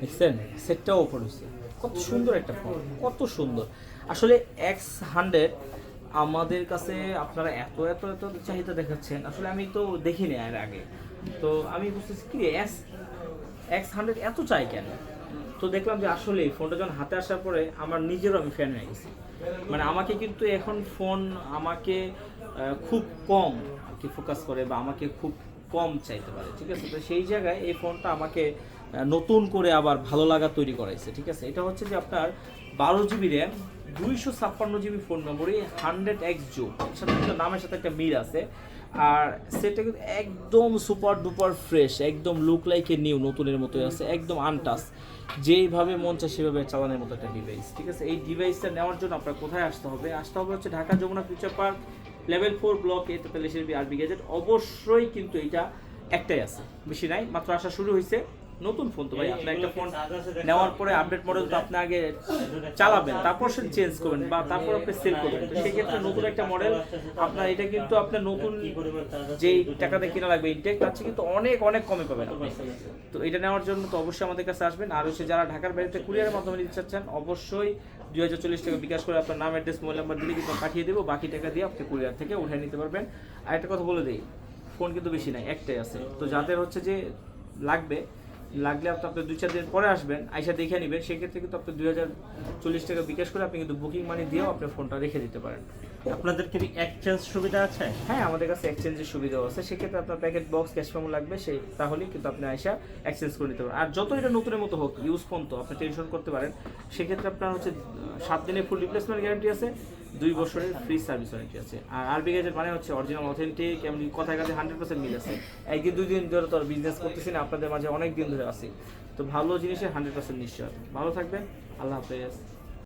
দেখছেন সেটটাও ওপর হচ্ছে, কত সুন্দর একটা ফোন, কত সুন্দর আসলে। X100 আমাদের কাছে আপনারা এত এত এত চাহিদা দেখাচ্ছেন, আসলে আমি তো দেখিনি এর আগে। তো আমি বুঝতেছি কি X100 এত চাই কেন। তো দেখলাম যে আসলে ফোনটা যখন হাতে আসার পরে আমার নিজেরও আমি ফ্যান হয়ে গেছি। মানে আমাকে কিন্তু এখন ফোন আমাকে খুব কম আর কি ফোকাস করে বা আমাকে খুব কম চাইতে পারে, ঠিক আছে। তো সেই জায়গায় এই ফোনটা আমাকে নতুন করে আবার ভালো লাগা তৈরি করাইছে, ঠিক আছে। এটা হচ্ছে যে আপনার 12 GB RAM, 256 GB phone memory, 100X zoom, এর সাথে কিন্তু নামের সাথে একটা মিল আছে। আর সেটা কিন্তু একদম সুপার ডুপার ফ্রেশ, একদম লুক লাইক এ নিউ, নতুনের মতোই আছে, একদম আনটাচ, যেইভাবে মন চায় সেভাবে চালানোর মতো একটা ডিভাইস, ঠিক আছে। এই ডিভাইসটা নেওয়ার জন্য আপনার কোথায় আসতে হবে? আসতে হবে হচ্ছে Dhaka Jamuna Future Park level 4 block A, তেতাল্লিশের আরবি গ্যাজেট। অবশ্যই কিন্তু এটা একটাই আছে, বেশি নাই, মাত্র আসা শুরু হয়েছে। নতুন ফোন তো ভাই, আপনি একটা ফোন নেওয়ার পরে আপডেট মডেল তো আপনি আগে চালাবেন, তারপর সে চেঞ্জ করবেন বা তারপর আপনি সেল করবেন। তো সেক্ষেত্রে নতুন একটা মডেল আপনার, এটা কিন্তু আপনার নতুন যেই টাকাতে কিনা লাগবে ইনটেক, তার চেয়ে কিন্তু অনেক অনেক কমে পাবেন আপনি। তো এটা নেওয়ার জন্য তো অবশ্যই আমাদের কাছে আসবেন। আর হচ্ছে যারা ঢাকার বাইরে কুরিয়ারের মাধ্যমে নিতে চাচ্ছেন, অবশ্যই 2040 টাকা বিকাশ করে আপনার নাম, অ্যাড্রেস, মোবাইল নাম্বার দিলে কিন্তু পাঠিয়ে দেবো, বাকি টাকা দিয়ে আপনি কুরিয়ার থেকে উঠে নিতে পারবেন। আর একটা কথা বলে দিই, ফোন কিন্তু বেশি নাই, একটাই আছে। তো যাদের হচ্ছে যে লাগলে আপনি 2-4 দিন পরে আসবেন, আইসা দেখে নেবেন, সেক্ষেত্রে কিন্তু আপনি 2040 টাকা বিকাশ করে আপনি কিন্তু বুকিং মানি দিয়েও আপনার ফোনটা রেখে দিতে পারেন। আপনাদের কি এক্সচেঞ্জ সুবিধা আছে? হ্যাঁ, আমাদের কাছে এক্সচেঞ্জের সুবিধাও আছে। সেক্ষেত্রে আপনার প্যাকেট বক্স ক্যাশ মেমো লাগবে, সেই তাহলেই কিন্তু আপনি আইসা এক্সচেঞ্জ করে নিতে পারেন। আর যত এটা নতুনের মতো হোক, ইউজ ফোন তো আপনি টেনশন করতে পারেন। সেক্ষেত্রে আপনার হচ্ছে 7 দিনের ফুল রিপ্লেসমেন্ট গ্যারান্টি আছে, 2 বছরের ফ্রি সার্ভিস ওয়ারেন্টি আছে। আর আরবি গ্যাজেট মানে হচ্ছে অরিজিনাল অথেন্টিক, এমনি কথায় কাছে 100% মিল আছে। একদিন 2 দিন ধরে তো আর বিজনেস করতেছি না, আপনাদের মাঝে অনেক দিন ধরে আছি। তো ভালো জিনিসের 100% নিশ্চয়। ভালো থাকবেন, আল্লাহ হাফেজ।